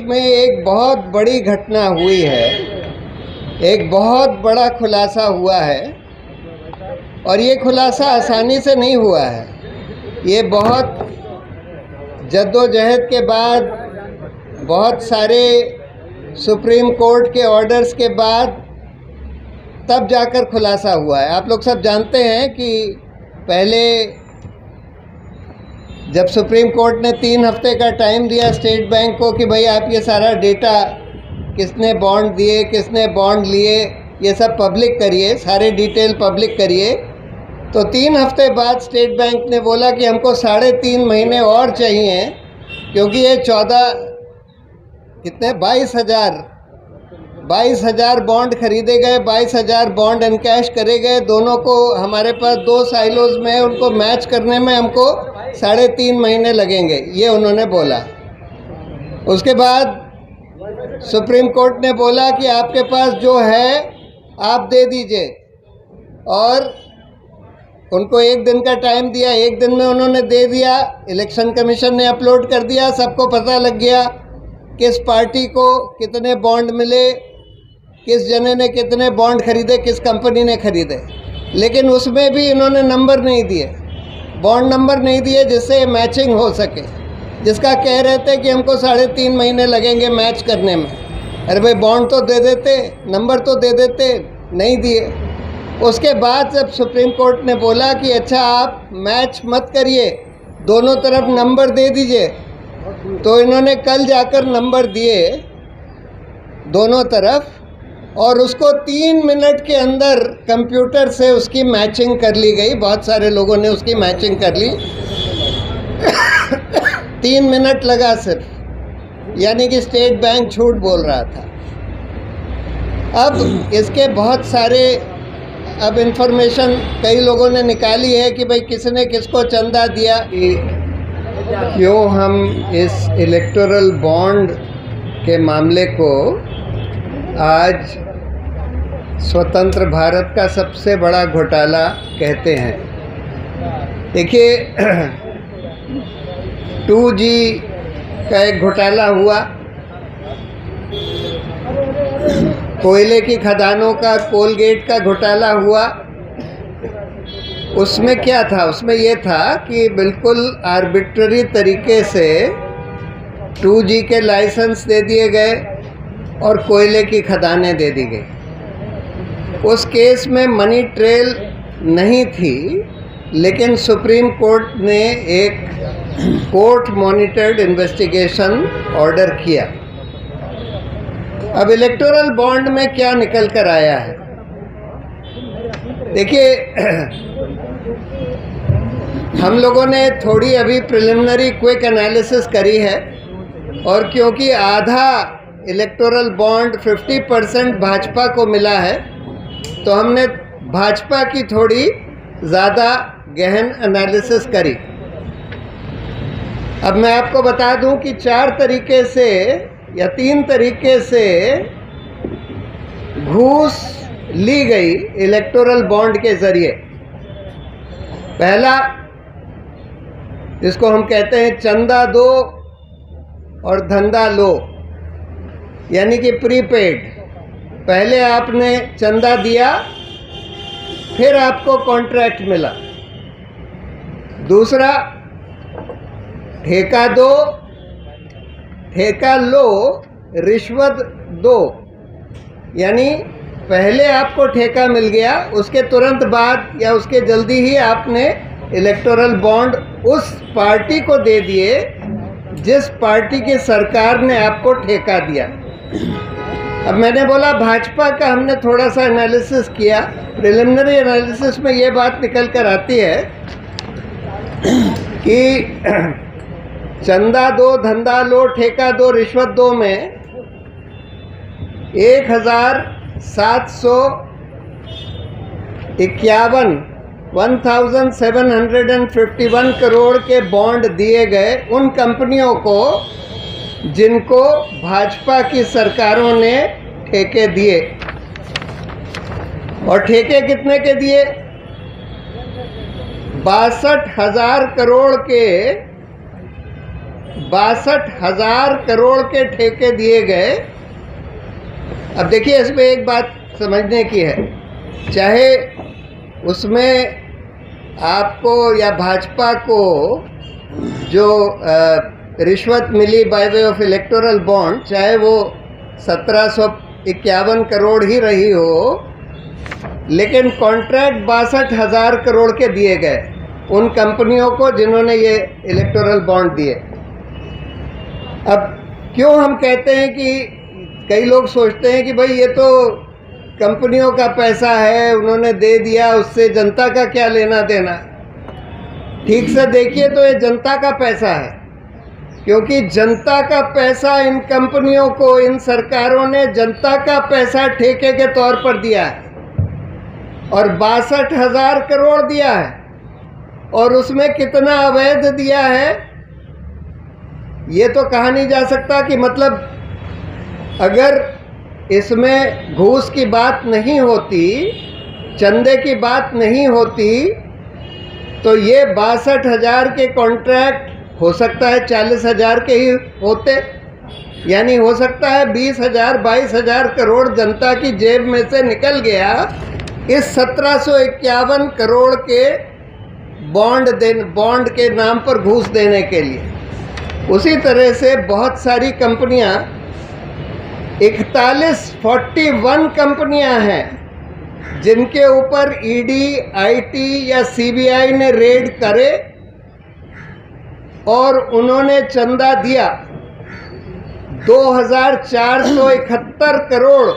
में एक बहुत बड़ी घटना हुई है, एक बहुत बड़ा खुलासा हुआ है और ये खुलासा आसानी से नहीं हुआ है। ये बहुत जद्दोजहद के बाद, बहुत सारे सुप्रीम कोर्ट के ऑर्डर्स के बाद तब जाकर खुलासा हुआ है। आप लोग सब जानते हैं कि पहले जब सुप्रीम कोर्ट ने 3 हफ्ते का टाइम दिया स्टेट बैंक को कि भाई आप ये सारा डेटा, किसने बॉन्ड दिए, किसने बॉन्ड लिए, ये सब पब्लिक करिए, सारे डिटेल पब्लिक करिए, तो 3 हफ्ते बाद स्टेट बैंक ने बोला कि हमको 3.5 महीने और चाहिए, क्योंकि ये 22,000 बॉन्ड खरीदे गए, 22,000 बॉन्ड एनकैश करे गए। दोनों को हमारे पास 2 साइलोज में, उनको मैच करने में हमको 3.5 महीने लगेंगे, ये उन्होंने बोला। उसके बाद सुप्रीम कोर्ट ने बोला कि आपके पास जो है आप दे दीजिए, और उनको 1 दिन का टाइम दिया। 1 दिन में उन्होंने दे दिया। इलेक्शन कमीशन ने अपलोड कर दिया, सबको पता लग गया किस पार्टी को कितने बॉन्ड मिले, किस जने ने कितने बॉन्ड खरीदे, किस कंपनी ने खरीदे। लेकिन उसमें भी इन्होंने नंबर नहीं दिए, बॉन्ड नंबर नहीं दिए जिससे मैचिंग हो सके, जिसका कह रहे थे कि हमको 3.5 महीने लगेंगे मैच करने में। अरे भाई बॉन्ड तो दे देते, नंबर तो दे देते, नहीं दिए। उसके बाद जब सुप्रीम कोर्ट ने बोला कि अच्छा आप मैच मत करिए, दोनों तरफ नंबर दे दीजिए, तो इन्होंने कल जाकर नंबर दिए दोनों तरफ, और उसको 3 मिनट के अंदर कंप्यूटर से उसकी मैचिंग कर ली गई। बहुत सारे लोगों ने उसकी मैचिंग कर ली। 3 मिनट लगा सिर्फ, यानी कि स्टेट बैंक झूठ बोल रहा था। अब इसके बहुत सारे इन्फॉर्मेशन कई लोगों ने निकाली है कि भाई किसने किसको चंदा दिया। क्यों हम इस इलेक्टोरल बॉन्ड के मामले को आज स्वतंत्र भारत का सबसे बड़ा घोटाला कहते हैं। देखिए 2G का एक घोटाला हुआ, कोयले की खदानों का, कोलगेट का घोटाला हुआ। उसमें क्या था? उसमें ये था कि बिल्कुल आर्बिट्ररी तरीके से 2G के लाइसेंस दे दिए गए और कोयले की खदानें दे दी गई। उस केस में मनी ट्रेल नहीं थी, लेकिन सुप्रीम कोर्ट ने एक कोर्ट मॉनिटर्ड इन्वेस्टिगेशन ऑर्डर किया। अब इलेक्टोरल बॉन्ड में क्या निकल कर आया है? देखिए हम लोगों ने थोड़ी अभी प्रिलिमिनरी क्विक एनालिसिस करी है, और क्योंकि आधा इलेक्टोरल बॉन्ड 50% भाजपा को मिला है, तो हमने भाजपा की थोड़ी ज़्यादा गहन एनालिसिस करी। अब मैं आपको बता दूं कि 4 तरीके से या 3 तरीके से घूस ली गई इलेक्टोरल बॉन्ड के ज़रिए। पहला, जिसको हम कहते हैं चंदा दो और धंधा लो, यानी कि प्रीपेड। पहले आपने चंदा दिया, फिर आपको कॉन्ट्रैक्ट मिला। दूसरा, ठेका दो, ठेका लो, रिश्वत दो, यानी पहले आपको ठेका मिल गया, उसके तुरंत बाद या उसके जल्दी ही आपने इलेक्टोरल बॉन्ड उस पार्टी को दे दिए जिस पार्टी की सरकार ने आपको ठेका दिया। अब मैंने बोला भाजपा का हमने थोड़ा सा एनालिसिस किया। प्रिलिमिनरी एनालिसिस में ये बात निकल कर आती है कि चंदा दो, धंधा लो, ठेका दो, रिश्वत दो में 1751 करोड़ के बॉन्ड दिए गए उन कंपनियों को जिनको भाजपा की सरकारों ने ठेके दिए। और ठेके कितने के दिए? 62,000 करोड़ के 62,000 करोड़ के ठेके दिए गए। अब देखिए, इसमें एक बात समझने की है, चाहे उसमें आपको या भाजपा को जो रिश्वत मिली by way of electoral bond, चाहे वो 1751 करोड़ ही रही हो, लेकिन कॉन्ट्रैक्ट 62,000 करोड़ के दिए गए उन कंपनियों को जिन्होंने ये इलेक्टोरल बॉन्ड दिए। अब क्यों हम कहते हैं कि कई लोग सोचते हैं कि भाई ये तो कंपनियों का पैसा है, उन्होंने दे दिया, उससे जनता का क्या लेना देना। ठीक से देखिए तो ये जनता का पैसा है, क्योंकि जनता का पैसा इन कंपनियों को, इन सरकारों ने जनता का पैसा ठेके के तौर पर दिया है और 62,000 करोड़ दिया है। और उसमें कितना अवैध दिया है ये तो कहा नहीं जा सकता कि मतलब अगर इसमें घूस की बात नहीं होती, चंदे की बात नहीं होती, तो ये 62,000 के कॉन्ट्रैक्ट हो सकता है 40,000 के ही होते, यानी हो सकता है 20,000 22,000 करोड़ जनता की जेब में से निकल गया इस 1751 करोड़ के बॉन्ड के नाम पर घूस देने के लिए। उसी तरह से बहुत सारी कंपनियां, 41 कंपनियां हैं जिनके ऊपर ईडी, आईटी या सीबीआई ने रेड करे और उन्होंने चंदा दिया। 2,471 करोड़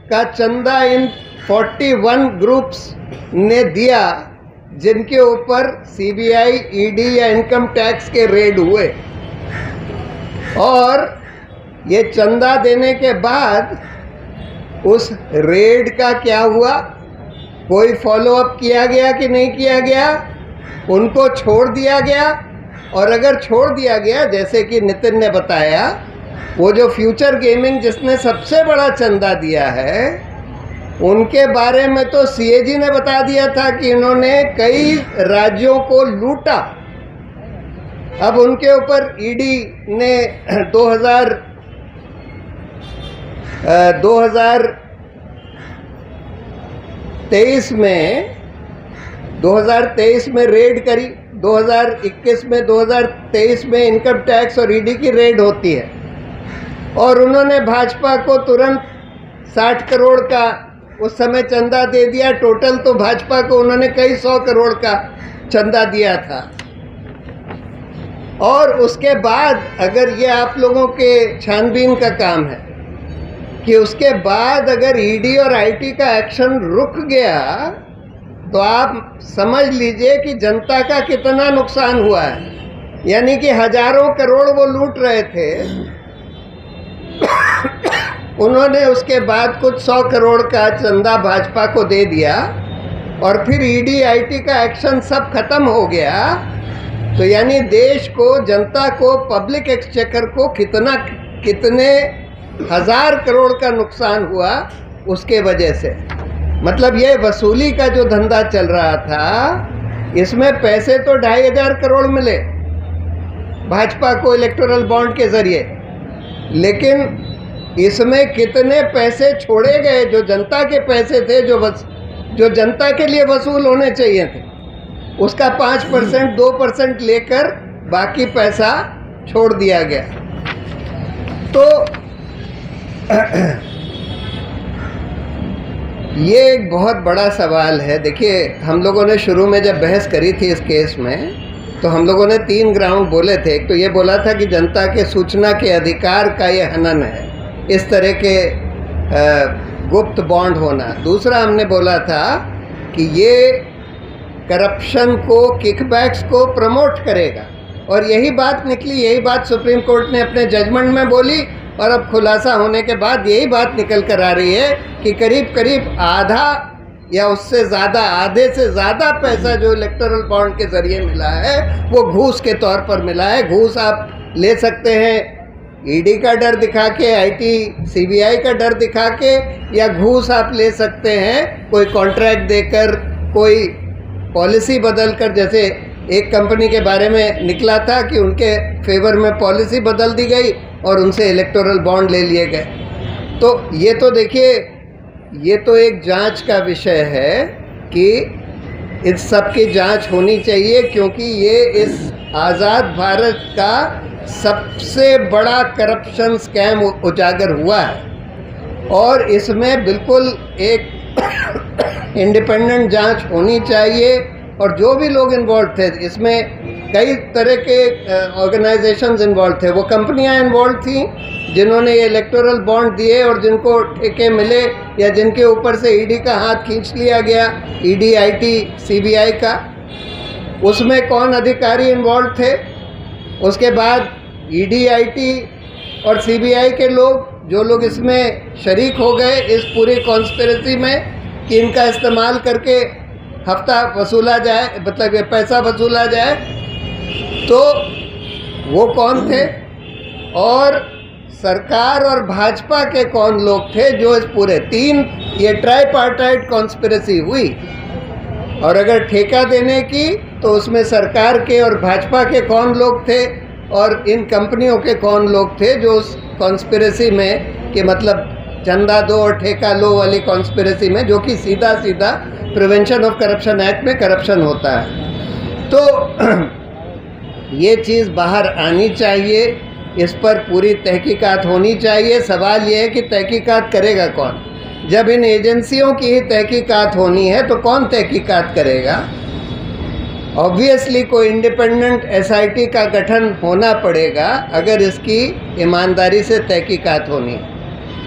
का चंदा इन 41 ग्रुप्स ने दिया जिनके ऊपर सीबीआई, ईडी या इनकम टैक्स के रेड हुए। और ये चंदा देने के बाद उस रेड का क्या हुआ, कोई फॉलोअप किया गया कि नहीं किया गया, उनको छोड़ दिया गया। और अगर छोड़ दिया गया, जैसे कि नितिन ने बताया, वो जो फ्यूचर गेमिंग जिसने सबसे बड़ा चंदा दिया है, उनके बारे में तो सीएजी ने बता दिया था कि इन्होंने कई राज्यों को लूटा। अब उनके ऊपर ईडी ने 2023 में रेड करी, 2021 में, 2023 में इनकम टैक्स और ईडी की रेड होती है। और उन्होंने भाजपा को तुरंत 60 करोड़ का उस समय चंदा दे दिया। टोटल तो भाजपा को उन्होंने कई 100 करोड़ का चंदा दिया था। और उसके बाद अगर ये आप लोगों के छानबीन का काम है कि उसके बाद अगर ईडी और आईटी का एक्शन रुक गया, तो आप समझ लीजिए कि जनता का कितना नुकसान हुआ है। यानी कि हजारों करोड़ वो लूट रहे थे, उन्होंने उसके बाद कुछ 100 करोड़ का चंदा भाजपा को दे दिया और फिर ईडी, आईटी का एक्शन सब खत्म हो गया। तो यानी देश को, जनता को, पब्लिक एक्सचेकर को कितने हजार करोड़ का नुकसान हुआ उसके वजह से। मतलब ये वसूली का जो धंधा चल रहा था, इसमें पैसे तो 2,500 करोड़ मिले भाजपा को इलेक्टोरल बॉन्ड के जरिए, लेकिन इसमें कितने पैसे छोड़े गए जो जनता के पैसे थे, जो जनता के लिए वसूल होने चाहिए थे, उसका 5%, 2% लेकर बाकी पैसा छोड़ दिया गया। तो ये एक बहुत बड़ा सवाल है। देखिए, हम लोगों ने शुरू में जब बहस करी थी इस केस में, तो हम लोगों ने 3 ग्राउंड बोले थे। एक तो ये बोला था कि जनता के सूचना के अधिकार का ये हनन है, इस तरह के गुप्त बॉन्ड होना। दूसरा हमने बोला था कि ये करप्शन को, किकबैक्स को प्रमोट करेगा। और यही बात निकली, यही बात सुप्रीम कोर्ट ने अपने जजमेंट में बोली और अब खुलासा होने के बाद यही बात निकल कर आ रही है कि करीब करीब आधा या उससे ज़्यादा, आधे से ज़्यादा पैसा जो इलेक्टोरल बॉन्ड के ज़रिए मिला है वो घूस के तौर पर मिला है। घूस आप ले सकते हैं ईडी का डर दिखा के, आईटी, सीबीआई का डर दिखा के, या घूस आप ले सकते हैं कोई कॉन्ट्रैक्ट देकर, कोई पॉलिसी बदल कर, जैसे एक कंपनी के बारे में निकला था कि उनके फेवर में पॉलिसी बदल दी गई और उनसे इलेक्टोरल बॉन्ड ले लिए गए। तो ये तो देखिए, ये तो एक जांच का विषय है कि इस सब की जांच होनी चाहिए, क्योंकि ये इस आज़ाद भारत का सबसे बड़ा करप्शन स्कैम उजागर हुआ है और इसमें बिल्कुल एक इंडिपेंडेंट जांच होनी चाहिए। और जो भी लोग इन्वॉल्व थे इसमें, कई तरह के ऑर्गेनाइजेशंस इन्वॉल्व थे, वो कंपनियां इन्वॉल्व थी जिन्होंने ये इलेक्टोरल बॉन्ड दिए और जिनको ठेके मिले या जिनके ऊपर से ईडी का हाथ खींच लिया गया, ईडी, आईटी, सीबीआई का। उसमें कौन अधिकारी इन्वॉल्व थे, उसके बाद ईडी, आईटी और सीबीआई के लोग, जो लोग इसमें शरीक हो गए इस पूरी कॉन्स्पिरेसी में कि इनका इस्तेमाल करके हफ्ता वसूला जाए, मतलब ये पैसा वसूला जाए, तो वो कौन थे और सरकार और भाजपा के कौन लोग थे जो इस पूरे ये ट्राईपार्टाइट कॉन्स्पिरेसी हुई। और अगर ठेका देने की तो उसमें सरकार के और भाजपा के कौन लोग थे और इन कंपनियों के कौन लोग थे जो उस कॉन्स्पिरेसी में, कि मतलब चंदा दो और ठेका लो वाली कॉन्स्पिरेसी में, जो कि सीधा सीधा प्रिवेंशन ऑफ करप्शन एक्ट में करप्शन होता है। तो ये चीज़ बाहर आनी चाहिए, इस पर पूरी तहकीकात होनी चाहिए। सवाल ये है कि तहकीकात करेगा कौन? जब इन एजेंसियों की ही तहकीकात होनी है तो कौन तहकीकात करेगा? ऑब्वियसली कोई इंडिपेंडेंट एसआईटी का गठन होना पड़ेगा अगर इसकी ईमानदारी से तहकीकात होनी है।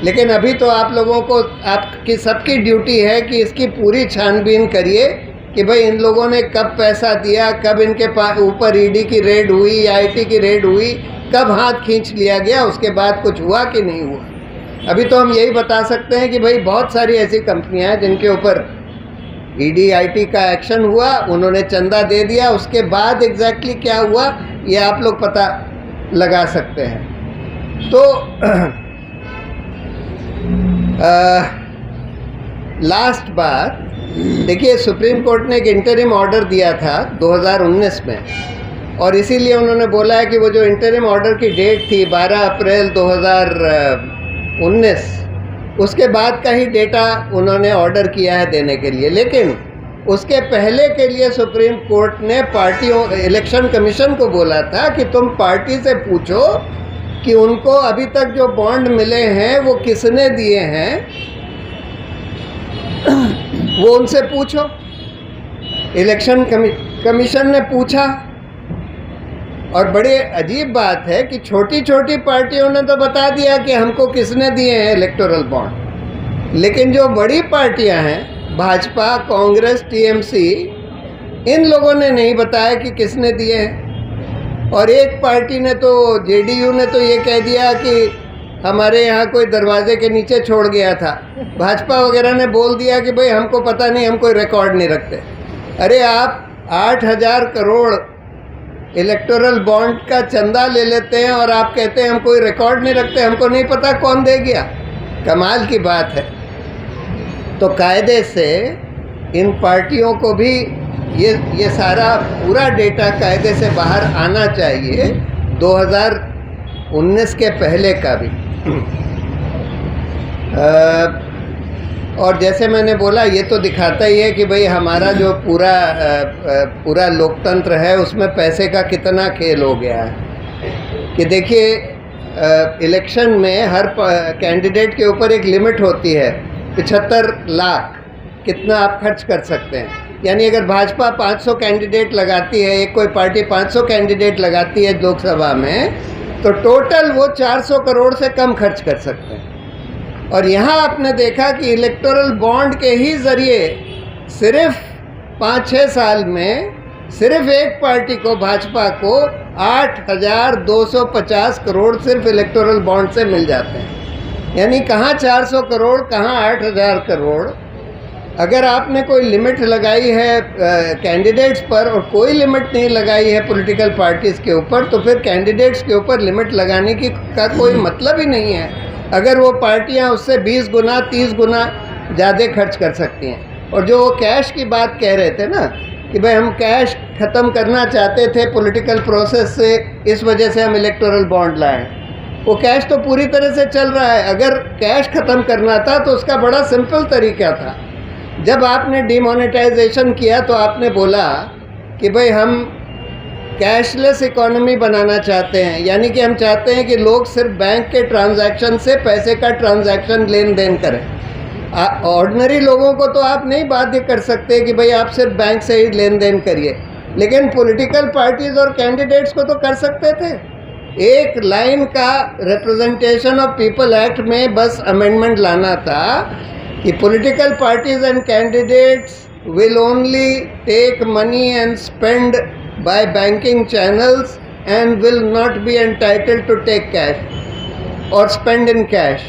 लेकिन अभी तो आप लोगों को, आपकी सबकी ड्यूटी है कि इसकी पूरी छानबीन करिए कि भाई इन लोगों ने कब पैसा दिया, कब इनके ऊपर ईडी की रेड हुई या आईटी की रेड हुई, कब हाथ खींच लिया गया, उसके बाद कुछ हुआ कि नहीं हुआ। अभी तो हम यही बता सकते हैं कि भाई बहुत सारी ऐसी कंपनियां हैं जिनके ऊपर ईडी, आईटी का एक्शन हुआ, उन्होंने चंदा दे दिया, उसके बाद एग्जैक्टली क्या हुआ ये आप लोग पता लगा सकते हैं। तो लास्ट बात देखिए, सुप्रीम कोर्ट ने एक इंटरिम ऑर्डर दिया था 2019 में, और इसीलिए उन्होंने बोला है कि वो जो इंटरिम ऑर्डर की डेट थी 12 अप्रैल 2019, उसके बाद का ही डेटा उन्होंने ऑर्डर किया है देने के लिए। लेकिन उसके पहले के लिए सुप्रीम कोर्ट ने पार्टियों, इलेक्शन कमीशन को बोला था कि तुम पार्टी से पूछो कि उनको अभी तक जो बॉन्ड मिले हैं वो किसने दिए हैं, वो उनसे पूछो। इलेक्शन कमीशन ने पूछा, और बड़े अजीब बात है कि छोटी छोटी पार्टियों ने तो बता दिया कि हमको किसने दिए हैं इलेक्टोरल बॉन्ड, लेकिन जो बड़ी पार्टियां हैं, भाजपा, कांग्रेस, टीएमसी, इन लोगों ने नहीं बताया कि किसने दिए हैं। और एक पार्टी ने तो, जेडीयू ने तो ये कह दिया कि हमारे यहाँ कोई दरवाजे के नीचे छोड़ गया था। भाजपा वगैरह ने बोल दिया कि भाई हमको पता नहीं, हम कोई रिकॉर्ड नहीं रखते। अरे आप 8,000 करोड़ इलेक्टोरल बॉन्ड का चंदा ले लेते हैं और आप कहते हैं हम कोई रिकॉर्ड नहीं रखते, हमको नहीं पता कौन दे गया। कमाल की बात है। तो कायदे से इन पार्टियों को भी ये सारा पूरा डेटा कायदे से बाहर आना चाहिए, 2019 के पहले का भी। और जैसे मैंने बोला, ये तो दिखाता ही है कि भाई हमारा जो पूरा लोकतंत्र है उसमें पैसे का कितना खेल हो गया है। कि देखिए, इलेक्शन में हर कैंडिडेट के ऊपर एक लिमिट होती है, 75 लाख कितना आप खर्च कर सकते हैं। यानी अगर भाजपा 500 कैंडिडेट लगाती है, एक कोई पार्टी 500 कैंडिडेट लगाती है लोकसभा में, तो टोटल वो 400 करोड़ से कम खर्च कर सकते हैं। और यहाँ आपने देखा कि इलेक्टोरल बॉन्ड के ही ज़रिए सिर्फ 5-6 साल में सिर्फ एक पार्टी को, भाजपा को, 8,250 करोड़ सिर्फ इलेक्टोरल बॉन्ड से मिल जाते हैं। यानी कहाँ 400 करोड़, कहाँ 8,000 करोड़। अगर आपने कोई लिमिट लगाई है कैंडिडेट्स पर और कोई लिमिट नहीं लगाई है पॉलिटिकल पार्टीज़ के ऊपर, तो फिर कैंडिडेट्स के ऊपर लिमिट लगाने का कोई मतलब ही नहीं है, अगर वो पार्टियां उससे 20 गुना 30 गुना ज़्यादा खर्च कर सकती हैं। और जो वो कैश की बात कह रहे थे ना, कि भाई हम कैश ख़त्म करना चाहते थे पॉलिटिकल प्रोसेस से, इस वजह से हम इलेक्टोरल बॉन्ड लाए। वो कैश तो पूरी तरह से चल रहा है। अगर कैश ख़त्म करना था तो उसका बड़ा सिंपल तरीका था। जब आपने डिमोनेटाइजेशन किया तो आपने बोला कि भाई हम कैशलेस इकोनॉमी बनाना चाहते हैं, यानी कि हम चाहते हैं कि लोग सिर्फ बैंक के ट्रांजैक्शन से पैसे का ट्रांजैक्शन लेन देन करें। ऑर्डिनरी लोगों को तो आप नहीं बाध्य कर सकते कि भाई आप सिर्फ बैंक से ही लेन देन करिए, लेकिन पॉलिटिकल पार्टीज और कैंडिडेट्स को तो कर सकते थे। एक लाइन का रिप्रेजेंटेशन ऑफ पीपल एक्ट में बस अमेंडमेंट लाना था कि political parties and candidates will only take money and spend by banking channels and will not be entitled to take cash or spend in cash।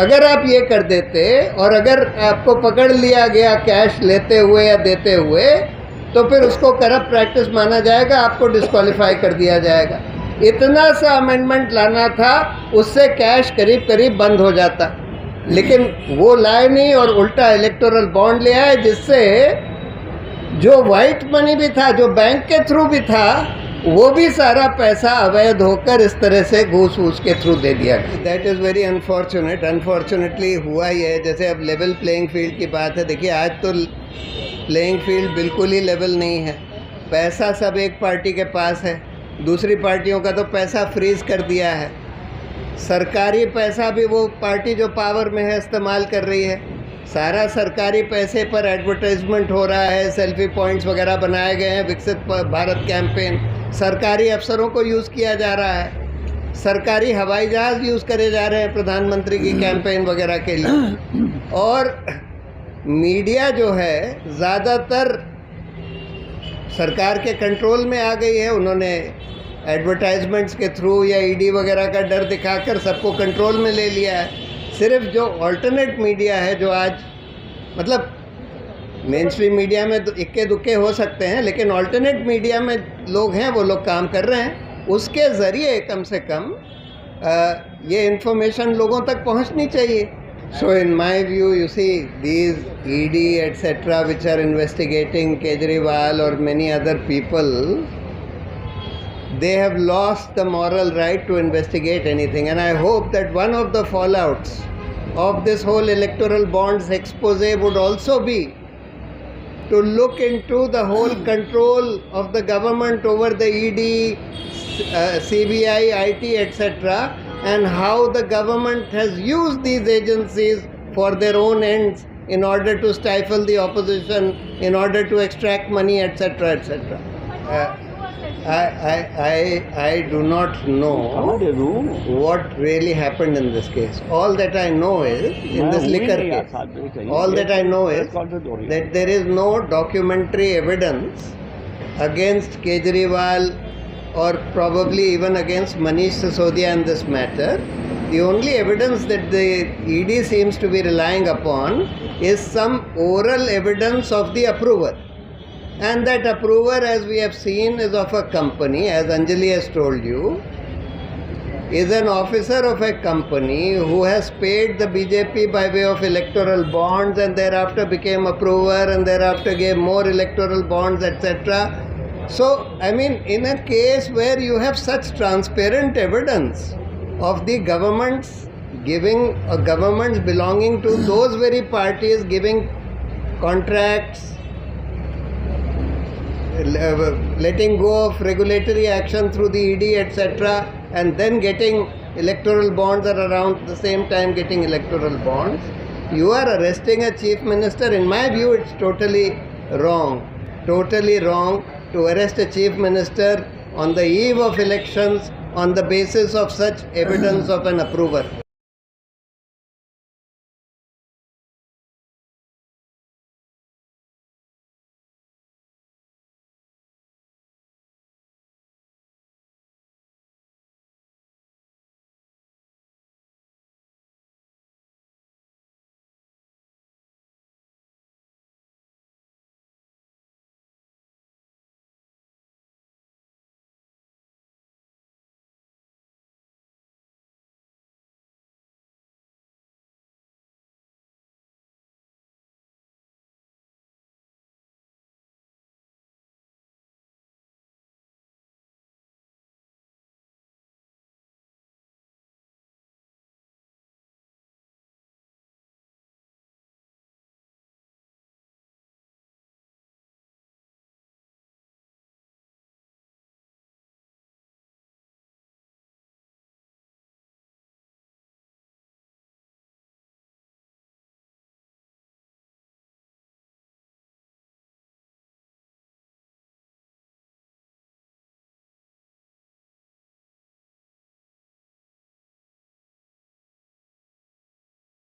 अगर आप ये कर देते और अगर आपको पकड़ लिया गया कैश लेते हुए या देते हुए, तो फिर उसको करप्ट प्रैक्टिस माना जाएगा, आपको डिस्क्वालीफाई कर दिया जाएगा। इतना सा अमेंडमेंट लाना था, उससे कैश करीब करीब बंद हो जाता, लेकिन वो लाए नहीं और उल्टा इलेक्टोरल बॉन्ड ले आए, जिससे जो वाइट मनी भी था, जो बैंक के थ्रू भी था, वो भी सारा पैसा अवैध होकर इस तरह से घूस वूस के थ्रू दे दिया। That is very unfortunate. Unfortunately हुआ ही है। जैसे अब लेवल प्लेइंग फील्ड की बात है, देखिए आज तो प्लेइंग फील्ड बिल्कुल ही लेवल नहीं है। पैसा सब एक पार्टी के पास है, दूसरी पार्टियों का तो पैसा फ्रीज कर दिया है। सरकारी पैसा भी वो पार्टी जो पावर में है इस्तेमाल कर रही है। सारा सरकारी पैसे पर एडवर्टाइजमेंट हो रहा है, सेल्फी पॉइंट्स वगैरह बनाए गए हैं, विकसित भारत कैंपेन सरकारी अफसरों को यूज़ किया जा रहा है, सरकारी हवाई जहाज़ यूज़ करे जा रहे हैं प्रधानमंत्री की कैंपेन वगैरह के लिए। और मीडिया जो है ज़्यादातर सरकार के कंट्रोल में आ गई है। उन्होंने एडवर्टाइजमेंट्स के थ्रू या ईडी वगैरह का डर दिखाकर सबको कंट्रोल में ले लिया है। सिर्फ जो अल्टरनेट मीडिया है, जो आज मतलब मेन स्ट्रीम मीडिया में तो इक्के दुक्के हो सकते हैं, लेकिन अल्टरनेट मीडिया में लोग हैं, वो लोग काम कर रहे हैं, उसके ज़रिए कम से कम ये इन्फॉर्मेशन लोगों तक पहुंचनी चाहिए। So in my view you see these ED etcetera which are investigating Kejriwal और many other people, they have lost the moral right to investigate anything, and I hope that one of the fallouts of this whole electoral bonds expose would also be to look into the whole control of the government over the ED, CBI, IT, etc., and how the government has used these agencies for their own ends in order to stifle the opposition, in order to extract money, etc., etc. I do not know what really happened in this case. All that I know is, in this liquor case, all that I know is that there is no documentary evidence against Kejriwal or probably even against Manish Sisodia in this matter. The only evidence that the ED seems to be relying upon is some oral evidence of the approver. And that approver, as we have seen, is of a company, as Anjali has told you, is an officer of a company who has paid the BJP by way of electoral bonds and thereafter became approver and thereafter gave more electoral bonds, etc. So, I mean, in a case where you have such transparent evidence of the governments giving, governments belonging to those very parties giving contracts, letting go of regulatory action through the ED, etc., and then getting electoral bonds, or around the same time getting electoral bonds, you are arresting a chief minister. In my view, it's totally wrong to arrest a chief minister on the eve of elections on the basis of such evidence of an approver.